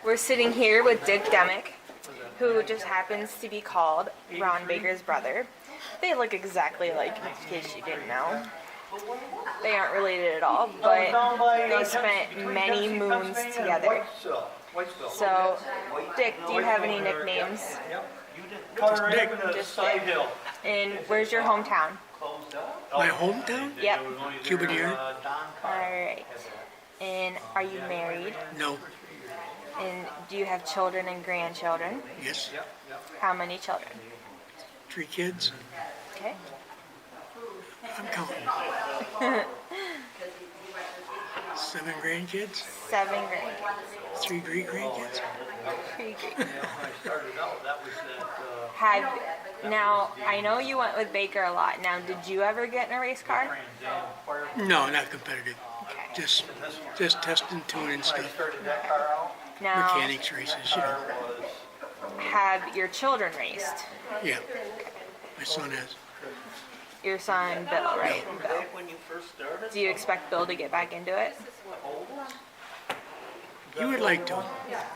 We're sitting here with Dick Demick, who just happens to be called Ron Baker's brother. They look exactly alike, in case you didn't know. They aren't related at all, but they spent many moons together. So, Dick, do you have any nicknames? Just Dick. Just Dick. And where's your hometown? My hometown? Yep. Cuba Deer? Alright. And are you married? No. And do you have children and grandchildren? Yes. How many children? 3 kids. Okay. I'm counting. 7 grandkids. 7 grandkids. 3 great grandkids. 3 great. Now, I know you went with Baker a lot. Now, did you ever get in a race car? No, not competitive. Okay. Just testing, tuning stuff. Now, Mechanics races, you know. have your children raced? Yeah. My son has. Your son, Bill, right? Bill. Do you expect Bill to get back into it? You would like to.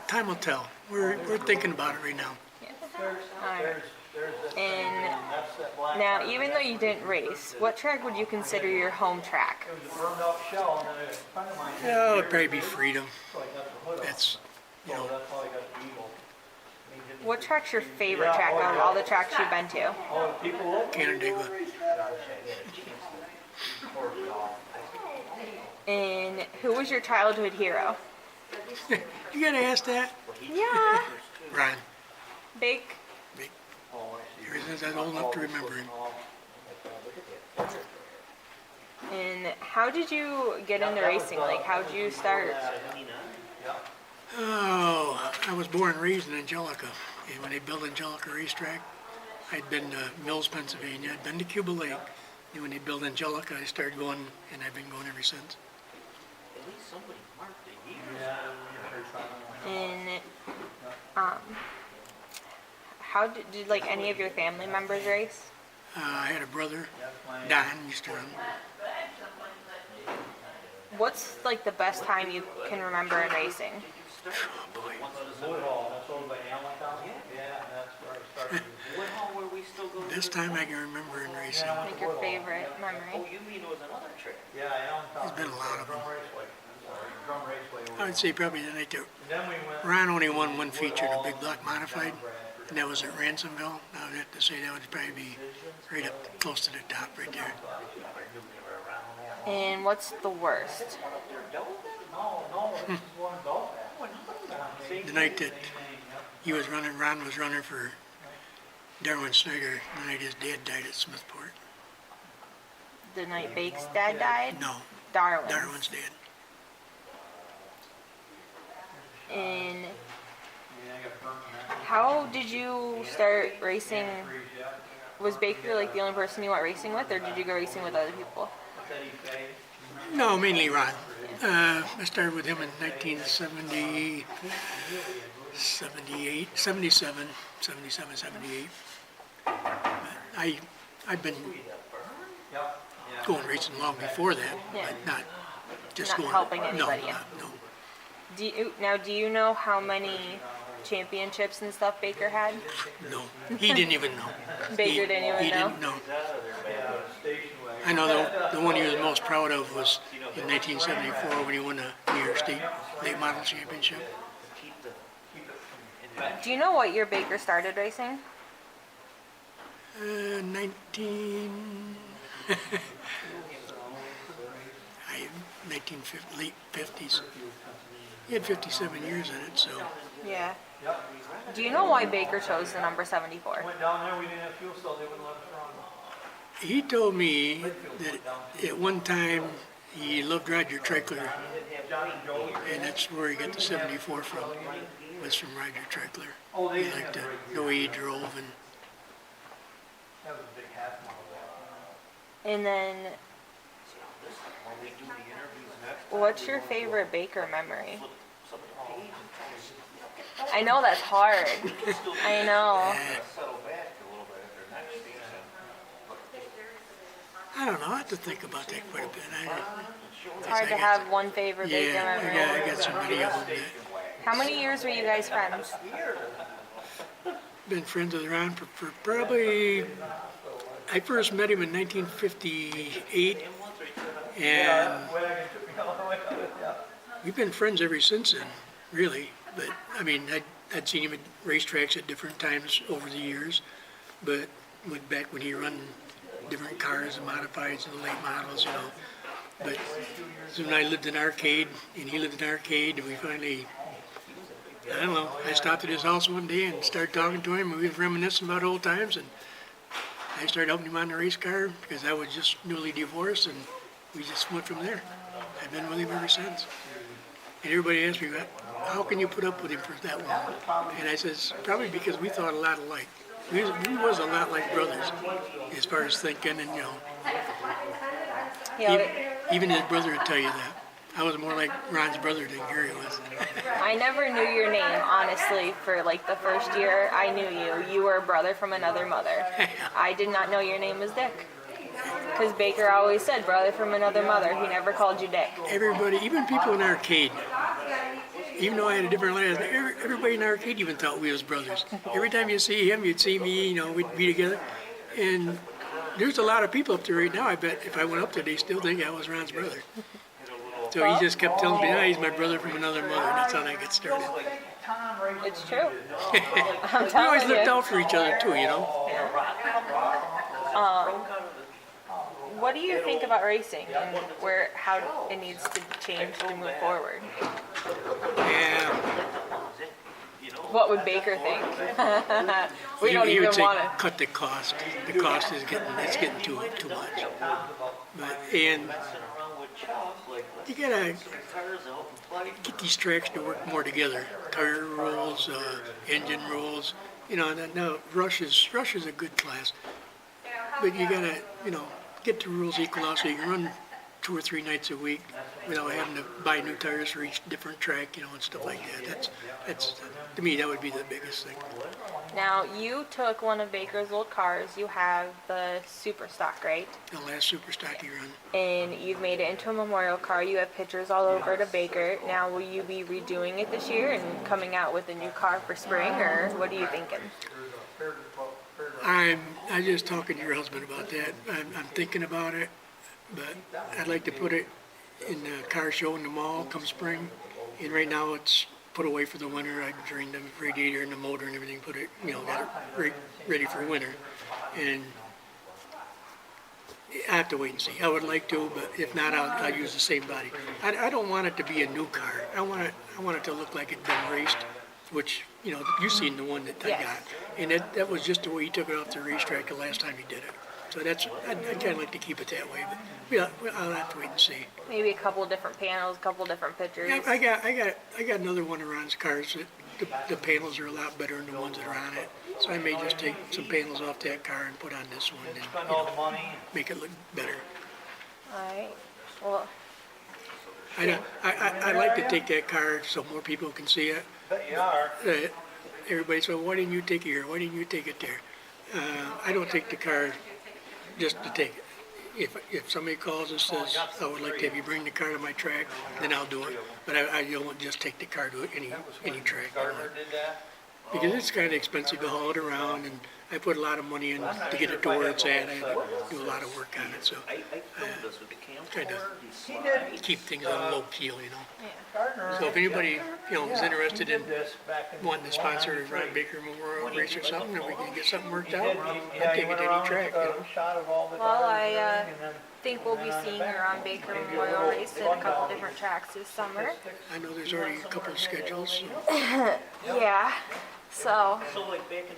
Time will tell. We're thinking about it right now. Alright. And now, even though you didn't race, what track would you consider your home track? Yeah, it'd probably be Freedom. That's, you know, What track's your favorite track out of all the tracks you've been to? Canandaigua. And who was your childhood hero? You gotta ask that? Yeah. Ron. Bake. Big. Ever since I was old enough to remember him. And how did you get into racing? Like, how did you start? Oh, I was born and raised in Angelica. And when they built Angelica Racetrack, I'd been to Mills, Pennsylvania. I'd been to Cuba Lake. And when they built Angelica, I started going, and I've been going ever since. And how did like any of your family members race? I had a brother, Don, used to run. What's like the best time you can remember in racing? Oh, boy. This time I can remember in racing. Like your favorite memory? There's been a lot of them. I would say probably the night that Ron only won one feature, the Big Block Modified, and that was at Ransomville. I would have to say that would probably be right up close to the top right there. And what's the worst? The night that he was running, Ron was running for Darwin Snyder, the night his dad died at Smithport. The night Bake's dad died? No, Darwin's. Darwin's dad. And how did you start racing? Was Baker like the only person you went racing with, or did you go racing with other people? No, mainly Ron. I started with him in 1970, 77, 78. I've been going racing long before that, Yeah. but not just Not going. helping anybody No, out. no. Do you know how many championships and stuff Baker had? No, he didn't even know. Baker didn't even he know? Didn't know. I know the one he was most proud of was in 1974 when he won the New York State Late Model Championship. Do you know what year Baker started racing? 1950, late 50s. He had 57 years in it, so. Yeah. Do you know why Baker chose the number 74? He told me that at one time he loved Roger Treichler, and that's where he got the 74 from, was from Roger Treichler. He liked the way he drove. And then, what's your favorite Baker memory? I know that's hard. I know. I don't know, I have to think about that quite a bit. It's hard to have one favorite Baker Yeah, memory. I got so many of them. How many years were you guys friends? Been friends with Ron for probably, I first met him in 1958, and we've been friends ever since then, really. But, I mean, I'd seen him at racetracks at different times over the years, but went back when he run different cars and modifieds and late models, you know. But so when I lived in Arcade, and he lived in Arcade, and we finally, I don't know, I stopped at his house one day and started talking to him, and we were reminiscing about old times, and I started helping him on the race car because I was just newly divorced, and we just went from there. I've been with him ever since. And everybody asked me, how can you put up with him for that long? And I says, probably because we thought a lot alike. We was a lot like brothers as far as thinking, and, you know, even his brother would tell you that. I was more like Ron's brother than Gary was. I never knew your name, honestly, for like the first year I knew you. You were a brother from another mother. I did not know your name was Dick. Because Baker always said brother from another mother. He never called you Dick. Everybody, even people in Arcade, even though I had a different last name, everybody in Arcade even thought we was brothers. Every time you see him, you'd see me, you know, we'd be together. And there's a lot of people up there right now, I bet if I went up there, they still think I was Ron's brother. So he just kept telling me, he's my brother from another mother, and that's how I get started. It's true. We always looked out for each other too, you know. What do you think about racing and how it needs to change to move forward? Yeah. What would Baker think? We He don't would even say, want to. cut the cost. The cost is getting too much. And you gotta get these tracks to work more together. Tire rules, engine rules. You know, now Rush is a good class, but you gotta, you know, get the rules equal out so you can run 2 or 3 nights a week without having to buy new tires for each different track, you know, and stuff like that. That's to me, that would be the biggest thing. Now, you took one of Baker's old cars. You have the Super Stock, right? The last super stock he run. And you've made it into a memorial car. You have pictures all over to Baker. Now, will you be redoing it this year and coming out with a new car for spring, or what are you thinking? I'm just talking to your husband about that. I'm thinking about it, but I'd like to put it in the car show in the mall come spring. And right now it's put away for the winter. I drained the radiator and the motor and everything, put it, you know, got it ready for winter. And I have to wait and see. I would like to, but if not, I'll use the same body. I don't want it to be a new car. I want it to look like it'd been raced, which, you know, you've seen the one that I got. And that was just the way he took it off the racetrack the last time he did it. So I'd kind of like to keep it that way, but yeah, I'll have to wait and see. Maybe a couple different panels, a couple different pictures. Yeah, I got another one of Ron's cars that the panels are a lot better than the ones that are on it. So I may just take some panels off that car and put on this one and, you know, make it look better. All right. Well, I like to take that car so more people can see it. Everybody said, why didn't you take it here? Why didn't you take it there? I don't take the car just to take it. If somebody calls and says, I would like to have you bring the car to my track, then I'll do it. But I don't just take the car to any track. Because it's kind of expensive to haul it around, and I put a lot of money in to get it to where it's at. I do a lot of work on it, so kind of keep things on a low keel, you know. So if anybody, you know, is interested in wanting to sponsor a Ron Baker Memorial Race or something, and we can get something worked out, I'll take it to any track, you know. well, I think we'll be seeing her on Baker Memorial Race at a couple different tracks this summer. I know there's already a couple of schedules. Yeah. So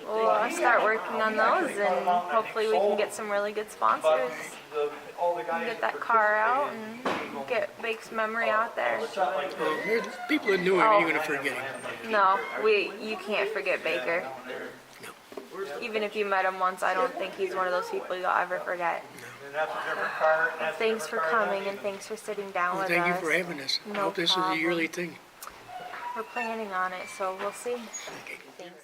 we'll start working on those, and hopefully we can get some really good sponsors and get that car out and get Bake's memory out there. Well, there's people that knew him, you're going to forget him. No, you can't forget Baker. No. Even if you met him once, I don't think he's one of those people you'll ever forget. Thanks for coming, and thanks for sitting down with us. Thank you for having us. I hope this is a yearly thing. We're planning on it, so we'll see. Okay. Thanks.